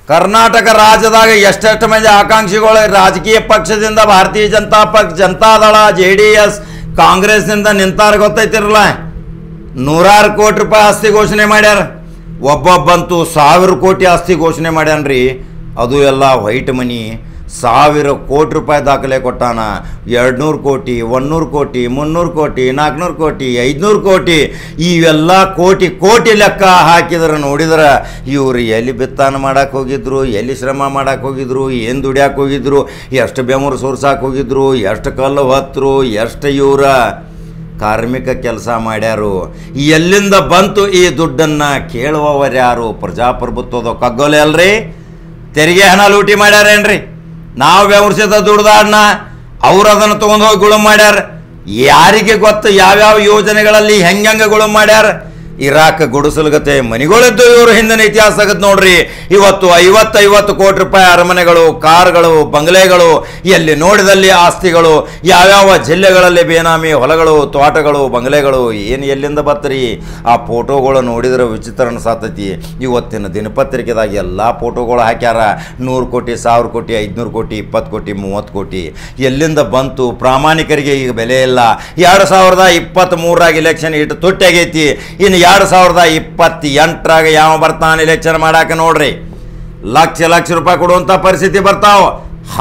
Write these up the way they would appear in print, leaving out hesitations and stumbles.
ಕರ್ನಾಟಕ ರಾಜ್ಯದಾಗ ಎಷ್ಟೆಷ್ಟು ಮಂದಿ ಆಕಾಂಕ್ಷಿಗಳು ರಾಜಕೀಯ ಪಕ್ಷದಿಂದ ಭಾರತೀಯ ಜನತಾ ಪಕ್ಷ, ಜನತಾದಳ, JDS, ಕಾಂಗ್ರೆಸ್ನಿಂದ ನಿಂತಾರ ಗೊತ್ತೈತಿರಲ್ಲ. 100 ಕೋಟಿ ರೂಪಾಯಿ ಆಸ್ತಿ ಘೋಷಣೆ ಮಾಡ್ಯಾರ. ಒಬ್ಬೊಬ್ಬಂತೂ 1000 ಕೋಟಿ ಆಸ್ತಿ ಘೋಷಣೆ ಮಾಡ್ಯಾನ್ರಿ. ಅದು ಎಲ್ಲ ವೈಟ್ ಮನಿ. 1000 ಕೋಟಿ ರೂಪಾಯಿ ದಾಖಲೆ ಕೊಟ್ಟಾನ. 200 ಕೋಟಿ, 100 ಕೋಟಿ, 300 ಕೋಟಿ, 400 ಕೋಟಿ, 500 ಕೋಟಿ, ಇವೆಲ್ಲ ಕೋಟಿ ಲೆಕ್ಕ ಹಾಕಿದ್ರೆ ನೋಡಿದ್ರೆ ಇವ್ರು ಎಲ್ಲಿ ಬಿತ್ತಾನ ಮಾಡಕ್ಕೆ ಹೋಗಿದ್ರು, ಎಲ್ಲಿ ಶ್ರಮ ಮಾಡಕ್ಕೆ ಹೋಗಿದ್ರು, ಏನು ದುಡಿಯಕ್ಕೆ ಹೋಗಿದ್ರು, ಎಷ್ಟು ಬೆವರು ಸೋರ್ಸಕ್ಕೆ ಹೋಗಿದ್ರು, ಎಷ್ಟು ಕಲ್ಲು ಹೊತ್ತರು, ಎಷ್ಟು ಇವರ ಕಾರ್ಮಿಕ ಕೆಲಸ ಮಾಡ್ಯಾರು. ಎಲ್ಲಿಂದ ಬಂತು ಈ ದುಡ್ಡನ್ನು ಕೇಳುವವರು ಯಾರು? ಪ್ರಜಾಪ್ರಭುತ್ವದ ಕಗ್ಗೊಲೆ ಅಲ್ರಿ. ತೆರಿಗೆ ಹಣ ಲೂಟಿ ಮಾಡ್ಯಾರೇನ್ರಿ? ನಾವು ವ್ಯವಸ್ಥಿತ ದುಡ್ದಾಡನ್ನ ಅವ್ರು ಅದನ್ನು ತೊಗೊಂಡು ಹೋಗಿ ಗುಳುಮ್ ಮಾಡ್ಯಾರ. ಯಾರಿಗೆ ಗೊತ್ತು ಯಾವ್ಯಾವ ಯೋಜನೆಗಳಲ್ಲಿ ಹೆಂಗೆ ಗುಳುಮ್ ಮಾಡ್ಯಾರ? ಇರಾಕ್ ಗುಡಿಸಲ್ಗತೆ ಮನೆಗಳಿದ್ದು ಇವರು ಹಿಂದಿನ ಇತಿಹಾಸ ಆಗತ್ತೆ ನೋಡ್ರಿ. ಇವತ್ತು 50 ಕೋಟಿ ರೂಪಾಯಿ ಅರಮನೆಗಳು, ಕಾರುಗಳು, ಬಂಗ್ಲೆಗಳು, ಎಲ್ಲಿ ನೋಡಿದಲ್ಲಿ ಆಸ್ತಿಗಳು, ಯಾವ್ಯಾವ ಜಿಲ್ಲೆಗಳಲ್ಲಿ ಬೇನಾಮಿ ಹೊಲಗಳು, ತೋಟಗಳು, ಬಂಗ್ಲೆಗಳು, ಏನು ಎಲ್ಲಿಂದ ಬತ್ತರಿ? ಆ ಫೋಟೋಗಳು ನೋಡಿದ್ರೆ ವಿಚಿತ್ರ ಅನ್ಸಾತೈತಿ. ಇವತ್ತಿನ ದಿನಪತ್ರಿಕೆದಾಗ ಎಲ್ಲ ಫೋಟೋಗಳು ಹಾಕ್ಯಾರ. 100 ಕೋಟಿ, 1000 ಕೋಟಿ, 500 ಕೋಟಿ, 20 ಕೋಟಿ, 30 ಕೋಟಿ. ಎಲ್ಲಿಂದ ಬಂತು? ಪ್ರಾಮಾಣಿಕರಿಗೆ ಈಗ ಬೆಲೆ ಇಲ್ಲ. 2023 ಇಲೆಕ್ಷನ್ ಇಟ್ಟು ತುಟ್ಟಾಗೈತಿ. ಇನ್ನು 2028 ಯಾವ ಬರ್ತಾನೆ ಎಲೆಕ್ಷನ್ ಮಾಡಾಕ ನೋಡ್ರಿ. ಲಕ್ಷ ರೂಪಾಯಿ ಕೊಡುವಂಥ ಪರಿಸ್ಥಿತಿ ಬರ್ತಾವ.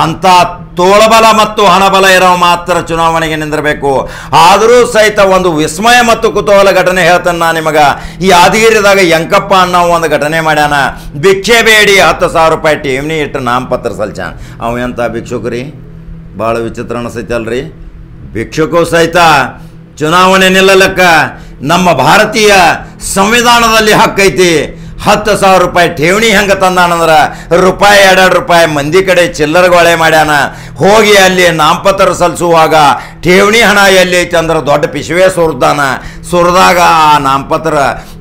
ಅಂಥ ತೋಳಬಲ ಮತ್ತು ಹಣಬಲ ಇರೋ ಮಾತ್ರ ಚುನಾವಣೆಗೆ ನಿಂದಿರಬೇಕು. ಆದರೂ ಸಹಿತ ಒಂದು ವಿಸ್ಮಯ ಮತ್ತು ಕುತೂಹಲ ಘಟನೆ ಹೇಳ್ತಾನೆ ನಾನು ನಿಮಗೆ. ಈ ಯಾದಗಿರಿದಾಗ ಯಂಕಪ್ಪ ಅನ್ನೋ ಒಂದು ಘಟನೆ ಮಾಡ್ಯಾನ. ಭಿಕ್ಷೆ ಬೇಡಿ 10,000 ರೂಪಾಯಿ ಠೇವಣಿ ಇಟ್ಟು ನಾಮಪತ್ರ ಸಲ್ಚಾನ. ಅವ ಎಂಥ ಭಿಕ್ಷುಕರಿ? ಭಾಳ ವಿಚಿತ್ರ ಅನಿಸ್ತೈತೆ ಅಲ್ರಿ. ಭಿಕ್ಷುಕು ಸಹಿತ ಚುನಾವಣೆ ನಿಲ್ಲಲಕ್ಕ ನಮ್ಮ ಭಾರತೀಯ ಸಂವಿಧಾನದಲ್ಲಿ ಹಕ್ಕೈತಿ. 10,000 ರೂಪಾಯಿ ಠೇವಣಿ ಹೆಂಗೆ ತಂದಾನಂದ್ರೆ ರೂಪಾಯಿ 2 ರೂಪಾಯಿ ಮಂದಿ ಕಡೆ ಚಿಲ್ಲರಗೊಳೆ ಮಾಡ್ಯಾನ. ಹೋಗಿ ಅಲ್ಲಿ ನಾಮಪತ್ರ ಸಲ್ಲಿಸುವಾಗ ಠೇವಣಿ ಹಣ ಎಲ್ಲಿ ಐತಿ ಅಂದ್ರೆ ದೊಡ್ಡ ಪಿಶುವೆ ಸುರಿದಾಗ ಆ ನಾಮಪತ್ರ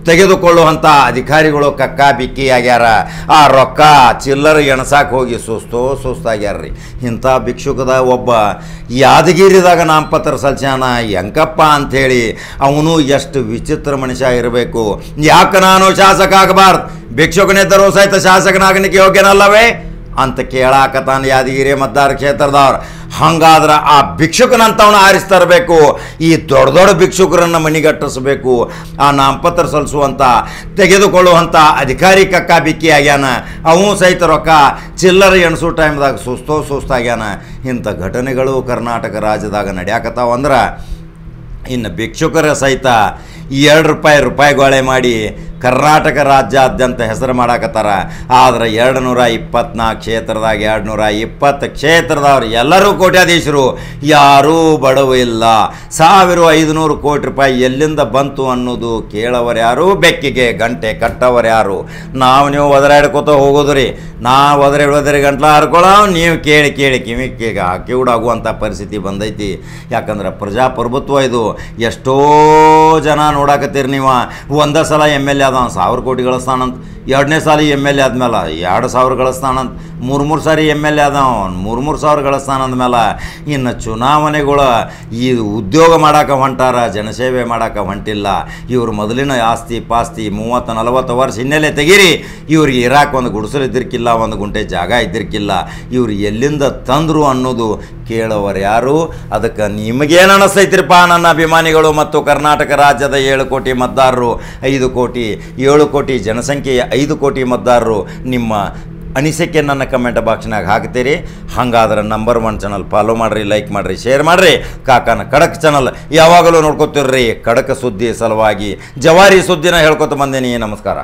ತೆಗೆದುಕೊಳ್ಳುವಂಥ ಅಧಿಕಾರಿಗಳು ಕಕ್ಕಾ ಬಿಕ್ಕಿ ಆಗ್ಯಾರ. ಆ ರೊಕ್ಕ ಚಿಲ್ಲರೆ ಎಣಸಾಕೆ ಹೋಗಿ ಸುಸ್ತಾಗ್ಯಾರ್ರಿ. ಇಂಥ ಭಿಕ್ಷುಕದ ಒಬ್ಬ ಯಾದಗಿರಿದಾಗ ನಾಮಪತ್ರ ಸಲ್ಸ್ಯಾನ ಯಂಕಪ್ಪ ಅಂಥೇಳಿ. ಅವನು ಎಷ್ಟು ವಿಚಿತ್ರ ಮನುಷ್ಯ ಇರಬೇಕು. ಯಾಕೆ ನಾನು ಶಾಸಕ ಆಗಬಾರ್ದು? ಭಿಕ್ಷುಕನಿದ್ದರೂ ಸಹಿತ ಶಾಸಕನಾಗಲಿಕ್ಕೆ ಯೋಗ್ಯನಲ್ಲವೇ ಅಂತ ಕೇಳಾಕತಾನ ಯಾದಗಿರಿ ಮತದಾರ ಕ್ಷೇತ್ರದವ್ರು. ಹಂಗಾದ್ರೆ ಆ ಭಿಕ್ಷುಕನಂತವನ್ನ ಆರಿಸ್ತರಬೇಕು. ಈ ದೊಡ್ಡ ಭಿಕ್ಷುಕರನ್ನು ಮಣಿಗಟ್ಟಿಸಬೇಕು. ಆ ನಾಮಪತ್ರ ಸಲ್ಲಿಸುವಂಥ ತೆಗೆದುಕೊಳ್ಳುವಂಥ ಅಧಿಕಾರಿ ಕಕ್ಕಾ ಬಿಕ್ಕಿ ಆಗ್ಯಾನ. ಅವನು ಸಹಿತ ರೊಕ್ಕ ಚಿಲ್ಲರೆ ಎಣಸು ಟೈಮ್ದಾಗ ಸುಸ್ತಾಗ್ಯಾನ. ಇಂಥ ಘಟನೆಗಳು ಕರ್ನಾಟಕ ರಾಜ್ಯದಾಗ ನಡೆಯಾಕತ್ತಾವಂದ್ರೆ ಇನ್ನು ಭಿಕ್ಷುಕರ ಸಹಿತ 2 ರೂಪಾಯಿಗೊಳೆ ಮಾಡಿ ಕರ್ನಾಟಕ ರಾಜ್ಯಾದ್ಯಂತ ಹೆಸರು ಮಾಡಾಕತ್ತಾರ. ಆದ್ರೆ 224 ಕ್ಷೇತ್ರದಾಗ 220 ಕ್ಷೇತ್ರದವ್ರು ಎಲ್ಲರೂ ಕೋಟ್ಯಾಧೀಶರು, ಯಾರೂ ಬಡವ ಇಲ್ಲ. 1500 ಕೋಟಿ ರೂಪಾಯಿ ಎಲ್ಲಿಂದ ಬಂತು ಅನ್ನೋದು ಕೇಳವರು ಯಾರು? ಬೆಕ್ಕಿಗೆ ಗಂಟೆ ಕಟ್ಟವರು ಯಾರು? ನೀವು ಒದರಾಡ್ಕೋತ ಹೋಗೋದ್ರಿ. ಒದರಿ ಗಂಟ್ಲ ಹರ್ಕೊಳ್ಳೋ, ನೀವು ಕೇಳಿ ಕಿವಿಡಾಗುವಂಥ ಪರಿಸ್ಥಿತಿ ಬಂದೈತಿ. ಯಾಕಂದ್ರೆ ಪ್ರಜಾಪ್ರಭುತ್ವ ಇದು. ಎಷ್ಟೋ ಜನ ನೋಡಾಕತ್ತೀರಿ ನೀವು. ಒಂದೇ ಸಲ MLA 1000 ಕೋಟಿ ಗಳಿಸ್ತಾನಂತ, 2ನೇ ಸಾರಿ MLA ಆದ್ಮೇಲೆ 2,000 ಗಳಿಸ್ತಾನಂತ, 3 ಸಾರಿ MLA ಆದವ 3,000 ಗಳಿಸ್ತಾನಂದ್ಮೇಲೆ ಇನ್ನು ಚುನಾವಣೆಗಳು ಈ ಉದ್ಯೋಗ ಮಾಡೋಕೆ ಹೊಂಟಾರ, ಜನಸೇವೆ ಮಾಡೋಕೆ ಹೊಂಟಿಲ್ಲ. ಇವ್ರು ಮೊದಲಿನ ಆಸ್ತಿ ಪಾಸ್ತಿ 30-40 ವರ್ಷ ಹಿನ್ನೆಲೆ ತೆಗೀರಿ. ಇವ್ರಿಗೆ ಇರಾಕ್ ಒಂದು ಗುಡಿಸಲು ಇದ್ದಿರ್ಕಿಲ್ಲ, ಒಂದು ಗುಂಟೆ ಜಾಗ ಇದ್ದಿರ್ಕಿಲ್ಲ. ಇವ್ರು ಎಲ್ಲಿಂದ ತಂದರು ಅನ್ನೋದು ಕೇಳೋರು ಯಾರು? ಅದಕ್ಕೆ ನಿಮಗೇನು ಅನಿಸ್ತೈತಿರಪ್ಪ ನನ್ನ ಅಭಿಮಾನಿಗಳು ಮತ್ತು ಕರ್ನಾಟಕ ರಾಜ್ಯದ 7 ಕೋಟಿ ಮತದಾರರು, 5 ಕೋಟಿ 7 ಕೋಟಿ ಜನಸಂಖ್ಯೆಯ 5 ಕೋಟಿ ಮತದಾರರು ನಿಮ್ಮ ಅನಿಸಿಕೆ ನನ್ನ ಕಮೆಂಟ್ ಬಾಕ್ಸ್ನಾಗ ಹಾಕ್ತೀರಿ. ಹಾಗಾದ್ರೆ ನಂಬರ್ 1 ಚಾನಲ್ ಫಾಲೋ ಮಾಡಿರಿ, ಲೈಕ್ ಮಾಡಿರಿ, ಶೇರ್ ಮಾಡಿರಿ. ಕಾಕನ ಖಡಕ್ ಚಾನಲ್ ಯಾವಾಗಲೂ ನೋಡ್ಕೊತಿರ್ರಿ. ಖಡಕ್ ಸುದ್ದಿ ಸಲುವಾಗಿ ಜವಾರಿ ಸುದ್ದಿನ ಹೇಳ್ಕೊತ ಬಂದೇನಿ. ನಮಸ್ಕಾರ.